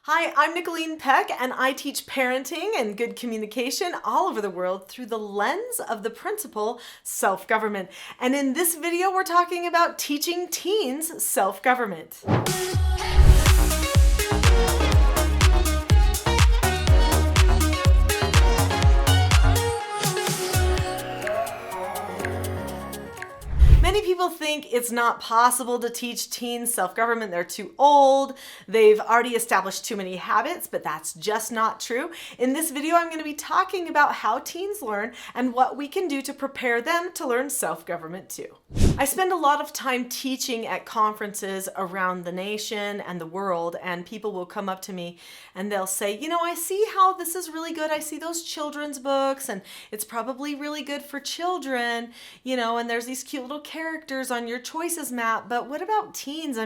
Hi, I'm Nicholeen Peck, and I teach parenting and good communication all over the world through the lens of the principle self-government. And in this video, we're talking about teaching teens self-government. Many people think it's not possible to teach teens self-government. They're too old. They've already established too many habits, but that's just not true. In this video, I'm going to be talking about how teens learn and what we can do to prepare them to learn self-government too. I spend a lot of time teaching at conferences around the nation and the world, and people will come up to me and they'll say, I see how this is really good. I see those children's books and it's probably really good for children, and there's these cute little characters on your choices map, but what about teens?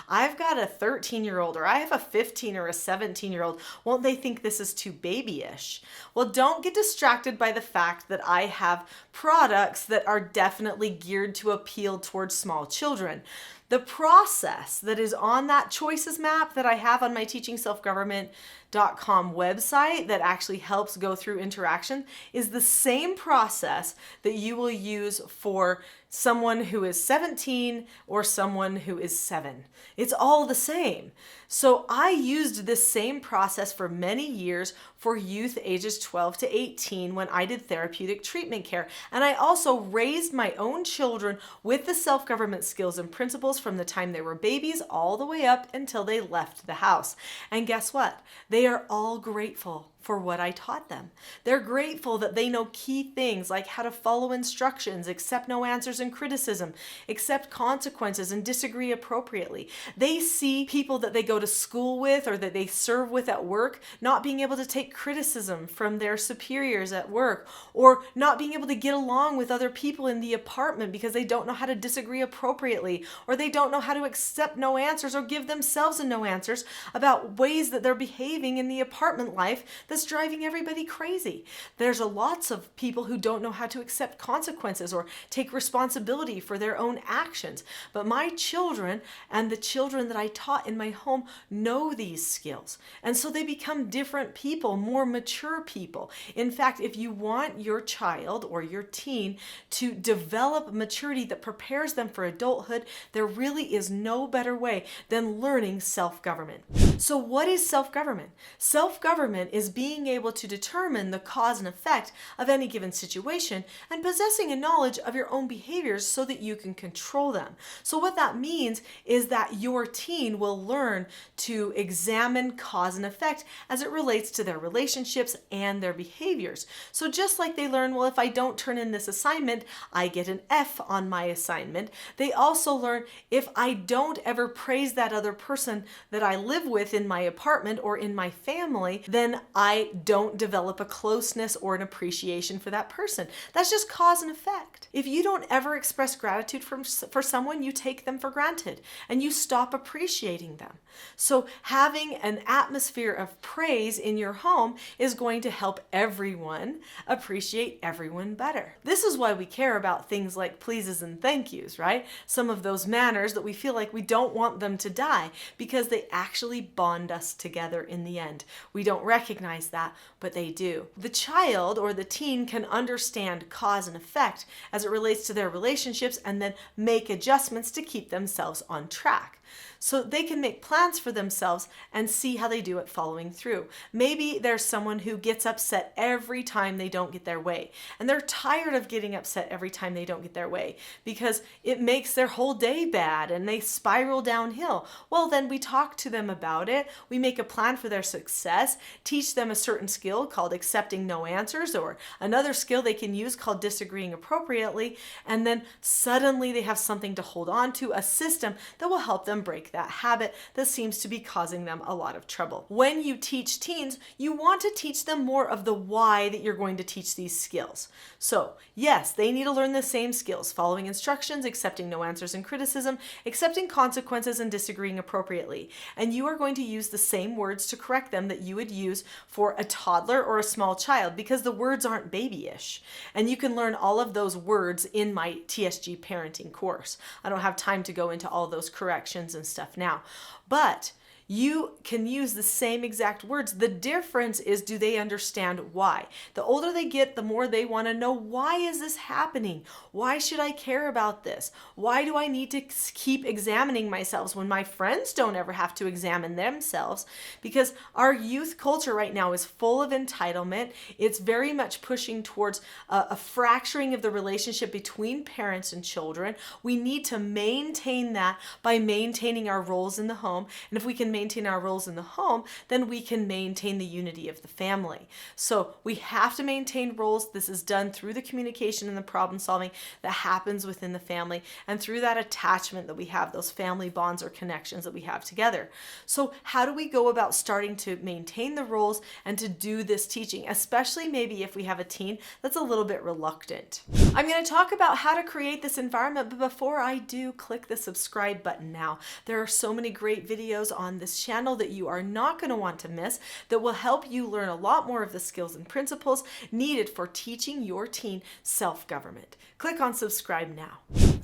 I've got a 13-year-old, or I have a 15 or a 17-year-old. Won't they think this is too babyish? Well, don't get distracted by the fact that I have products that are definitely geared to appeal towards small children. The process that is on that choices map that I have on my teachingselfgovernment.com website that actually helps go through interaction is the same process that you will use for someone who is 17 or someone who is 7. It's all the same. So I used this same process for many years for youth ages 12 to 18 when I did therapeutic treatment care. And I also raised my own children with the self-government skills and principles from the time they were babies all the way up until they left the house. And guess what? They are all grateful for what I taught them. They're grateful that they know key things like how to follow instructions, accept no answers and criticism, accept consequences, and disagree appropriately. They see people that they go to school with or that they serve with at work not being able to take criticism from their superiors at work, or not being able to get along with other people in the apartment because they don't know how to disagree appropriately, or they don't know how to accept no answers or give themselves a no answers about ways that they're behaving in the apartment life that's driving everybody crazy. There's lots of people who don't know how to accept consequences or take responsibility for their own actions. But my children and the children that I taught in my home know these skills. And so they become different people, more mature people. In fact, if you want your child or your teen to develop maturity that prepares them for adulthood, there really is no better way than learning self-government. So what is self-government? Self-government is being able to determine the cause and effect of any given situation and possessing a knowledge of your own behaviors so that you can control them. So what that means is that your teen will learn to examine cause and effect as it relates to their relationships and their behaviors. So just like they learn, well, if I don't turn in this assignment, I get an F on my assignment, they also learn if I don't ever praise that other person that I live with in my apartment or in my family, then I don't develop a closeness or an appreciation for that person. That's just cause and effect. If you don't ever express gratitude for someone, you take them for granted and you stop appreciating them. So having an atmosphere of praise in your home is going to help everyone appreciate everyone better. This is why we care about things like pleases and thank yous, right? Some of those manners that we feel like we don't want them to die because they actually bond us together in the end. We don't recognize that, but they do. The child or the teen can understand cause and effect as it relates to their relationships and then make adjustments to keep themselves on track. So they can make plans for themselves and see how they do it following through. Maybe there's someone who gets upset every time they don't get their way, and they're tired of getting upset every time they don't get their way because it makes their whole day bad and they spiral downhill. Well, then we talk to them about it. We make a plan for their success, teach them a certain skill called accepting no answers, or another skill they can use called disagreeing appropriately, and then suddenly they have something to hold on to, a system that will help them break that habit that seems to be causing them a lot of trouble. When you teach teens, you want to teach them more of the why that you're going to teach these skills. So yes, they need to learn the same skills: following instructions, accepting no answers and criticism, accepting consequences, and disagreeing appropriately. And you are going to use the same words to correct them that you would use for a toddler or a small child, because the words aren't babyish. And you can learn all of those words in my TSG parenting course. I don't have time to go into all those corrections and stuff now, but You can use the same exact words. The difference is, do they understand why? The older they get, the more they want to know, why is this happening? Why should I care about this? Why do I need to keep examining myself when my friends don't ever have to examine themselves? Because our youth culture right now is full of entitlement. It's very much pushing towards a fracturing of the relationship between parents and children. We need to maintain that by maintaining our roles in the home. And if we can maintain our roles in the home, then we can maintain the unity of the family. So we have to maintain roles. This is done through the communication and the problem solving that happens within the family, and through that attachment that we have, those family bonds or connections that we have together. So how do we go about starting to maintain the roles and to do this teaching, especially maybe if we have a teen that's a little bit reluctant? I'm going to talk about how to create this environment, but before I do, click the subscribe button now. There are so many great videos on this channel that you are not going to want to miss that will help you learn a lot more of the skills and principles needed for teaching your teen self-government. Click on subscribe now.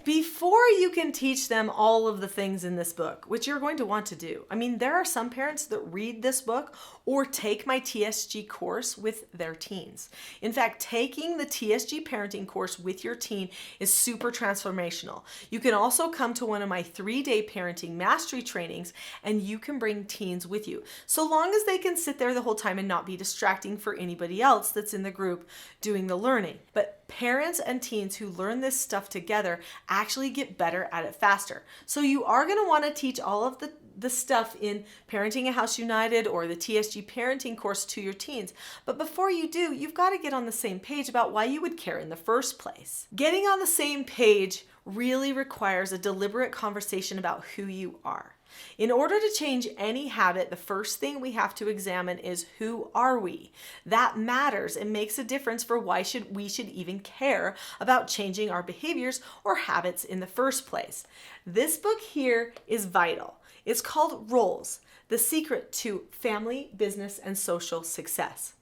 Before you can teach them all of the things in this book, which you're going to want to do. I mean, there are some parents that read this book or take my TSG course with their teens. In fact, taking the TSG parenting course with your teen is super transformational. You can also come to one of my 3-day parenting mastery trainings, and you can bring teens with you, so long as they can sit there the whole time and not be distracting for anybody else that's in the group doing the learning. But parents and teens who learn this stuff together actually get better at it faster. So you are going to want to teach all of the stuff in Parenting a House United or the TSG parenting course to your teens. But before you do, you've got to get on the same page about why you would care in the first place. Getting on the same page really requires a deliberate conversation about who you are. In order to change any habit, the first thing we have to examine is, who are we? That matters. It makes a difference for why we should even care about changing our behaviors or habits in the first place. This book here is vital. It's called Roles: The Secret to Family, Business, and Social Success.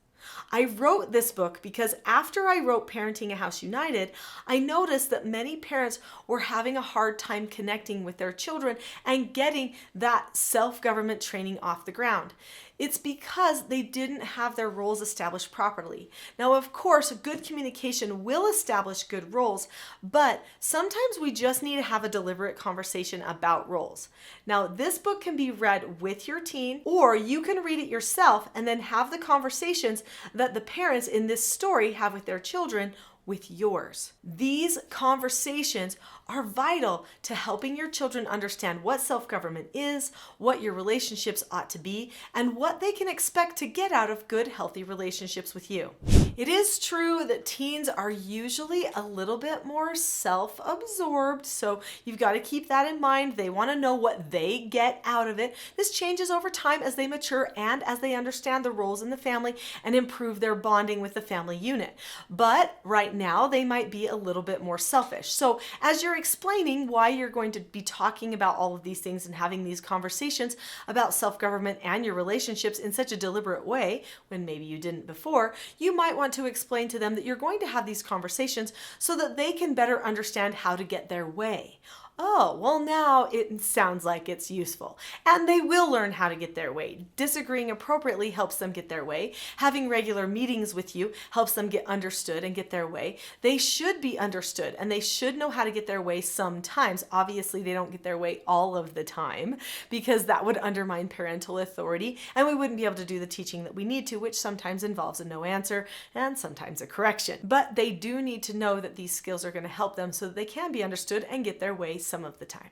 I wrote this book because after I wrote Parenting a House United, I noticed that many parents were having a hard time connecting with their children and getting that self-government training off the ground. It's because they didn't have their roles established properly. Now, of course, good communication will establish good roles, but sometimes we just need to have a deliberate conversation about roles. Now, this book can be read with your teen, or you can read it yourself and then have the conversations that the parents in this story have with their children with yours. These conversations are vital to helping your children understand what self-government is, what your relationships ought to be, and what they can expect to get out of good, healthy relationships with you. It is true that teens are usually a little bit more self-absorbed, so you've got to keep that in mind. They want to know what they get out of it. This changes over time as they mature and as they understand the roles in the family and improve their bonding with the family unit. But right now, they might be a little bit more selfish. So as you're explaining why you're going to be talking about all of these things and having these conversations about self-government and your relationships in such a deliberate way, when maybe you didn't before, you might want to explain to them that you're going to have these conversations so that they can better understand how to get their way. Oh, well, now it sounds like it's useful. And they will learn how to get their way. Disagreeing appropriately helps them get their way. Having regular meetings with you helps them get understood and get their way. They should be understood and they should know how to get their way sometimes. Obviously, they don't get their way all of the time because that would undermine parental authority and we wouldn't be able to do the teaching that we need to, which sometimes involves a no answer and sometimes a correction. But they do need to know that these skills are going to help them so that they can be understood and get their way some of the time.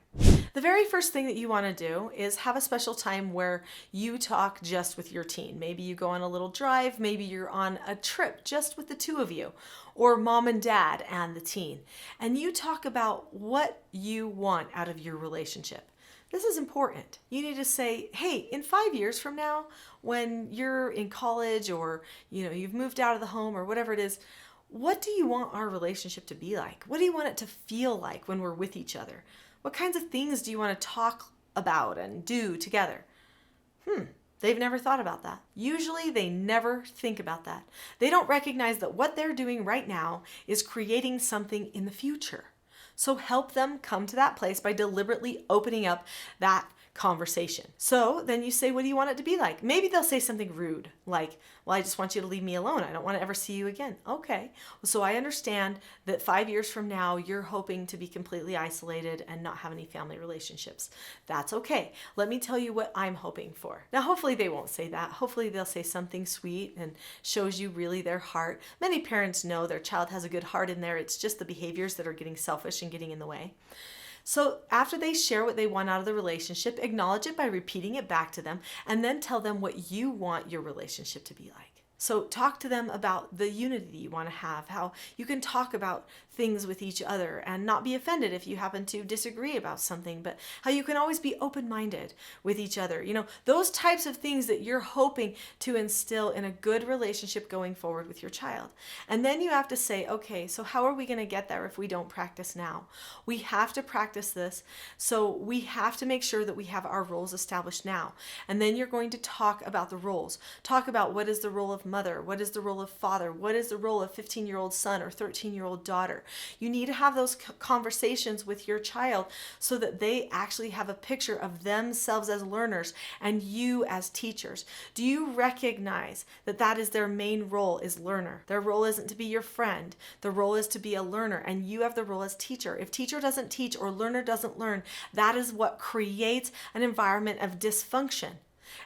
The very first thing that you want to do is have a special time where you talk just with your teen. Maybe you go on a little drive, maybe you're on a trip just with the two of you, or mom and dad and the teen, and you talk about what you want out of your relationship. This is important. You need to say, hey, in 5 years from now, when you're in college or you've moved out of the home or whatever it is, what do you want our relationship to be like? What do you want it to feel like when we're with each other? What kinds of things do you want to talk about and do together? They've never thought about that. Usually they never think about that. They don't recognize that what they're doing right now is creating something in the future. So help them come to that place by deliberately opening up that conversation. So then you say, what do you want it to be like? Maybe they'll say something rude, like, well, I just want you to leave me alone. I don't want to ever see you again. Okay. So I understand that 5 years from now, you're hoping to be completely isolated and not have any family relationships. That's okay. Let me tell you what I'm hoping for. Now, hopefully they won't say that. Hopefully they'll say something sweet and shows you really their heart. Many parents know their child has a good heart in there. It's just the behaviors that are getting selfish and getting in the way. So after they share what they want out of the relationship, acknowledge it by repeating it back to them, and then tell them what you want your relationship to be like. So talk to them about the unity you want to have, how you can talk about things with each other and not be offended if you happen to disagree about something, but how you can always be open-minded with each other. You know, those types of things that you're hoping to instill in a good relationship going forward with your child. And then you have to say, okay, so how are we going to get there if we don't practice now? We have to practice this, so we have to make sure that we have our roles established now. And then you're going to talk about the roles. Talk about what is the role of mother, what is the role of father, what is the role of 15-year-old son or 13-year-old daughter. You need to have those conversations with your child so that they actually have a picture of themselves as learners and you as teachers. Do you recognize that that is their main role, is learner? Their role isn't to be your friend. The role is to be a learner, and you have the role as teacher. If teacher doesn't teach or learner doesn't learn, that is what creates an environment of dysfunction.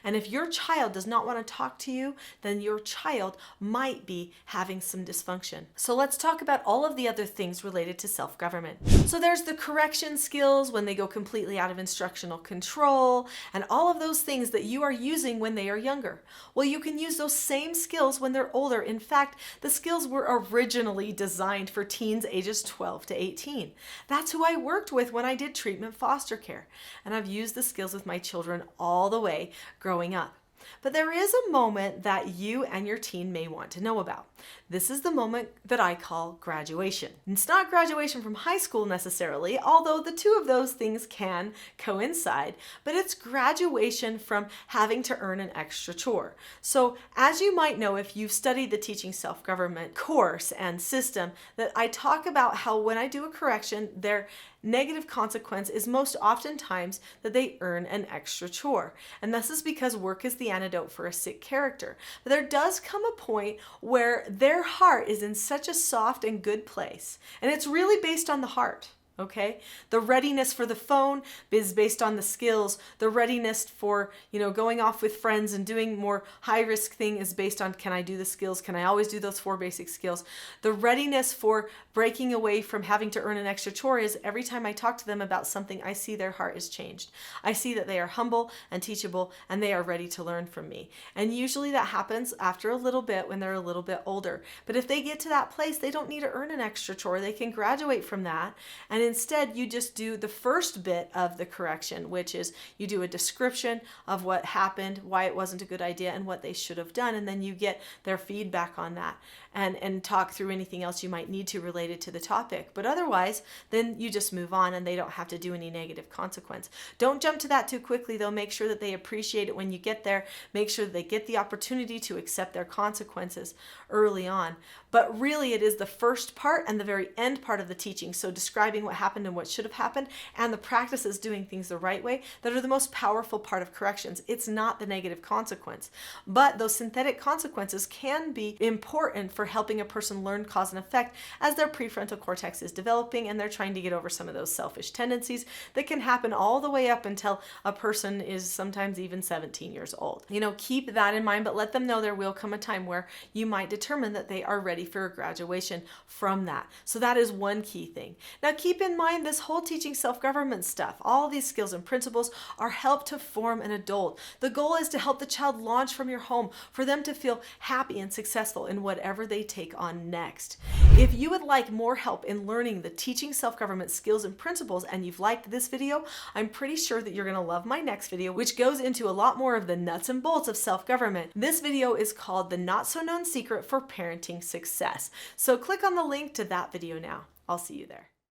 And if your child does not want to talk to you, then your child might be having some dysfunction. So let's talk about all of the other things related to self-government. So there's the correction skills when they go completely out of instructional control, and all of those things that you are using when they are younger. Well, you can use those same skills when they're older. In fact, the skills were originally designed for teens ages 12 to 18. That's who I worked with when I did treatment foster care. And I've used the skills with my children all the way growing up. But there is a moment that you and your teen may want to know about. This is the moment that I call graduation. It's not graduation from high school necessarily, although the two of those things can coincide, but it's graduation from having to earn an extra chore. So as you might know, if you've studied the Teaching Self-Government course and system, that I talk about how when I do a correction, their negative consequence is most oftentimes that they earn an extra chore. And this is because work is the antidote for a sick character. But there does come a point where their heart is in such a soft and good place. And it's really based on the heart. Okay, the readiness for the phone is based on the skills. The readiness for, going off with friends and doing more high risk thing is based on, can I do the skills? Can I always do those 4 basic skills? The readiness for breaking away from having to earn an extra chore is every time I talk to them about something, I see their heart is changed. I see that they are humble and teachable and they are ready to learn from me. And usually that happens after a little bit when they're a little bit older. But if they get to that place, they don't need to earn an extra chore. They can graduate from that. And instead, you just do the first bit of the correction, which is you do a description of what happened, why it wasn't a good idea, and what they should have done. And then you get their feedback on that and talk through anything else you might need to related to the topic. But otherwise, then you just move on and they don't have to do any negative consequence. Don't jump to that too quickly, though. Make sure that they appreciate it when you get there. Make sure that they get the opportunity to accept their consequences early on. But really, it is the first part and the very end part of the teaching. So describing what happened and what should have happened, and the practices doing things the right way, that are the most powerful part of corrections. It's not the negative consequence. But those synthetic consequences can be important for helping a person learn cause and effect as their prefrontal cortex is developing and they're trying to get over some of those selfish tendencies that can happen all the way up until a person is sometimes even 17 years old. Keep that in mind, but let them know there will come a time where you might determine that they are ready for a graduation from that. So that is one key thing. Now keep in mind this whole teaching self-government stuff, all these skills and principles are help to form an adult. The goal is to help the child launch from your home, for them to feel happy and successful in whatever they take on next. If you would like more help in learning the teaching self-government skills and principles and you've liked this video, I'm pretty sure that you're going to love my next video, which goes into a lot more of the nuts and bolts of self-government. This video is called The Not So Known Secret for Parenting Success. So click on the link to that video now. I'll see you there.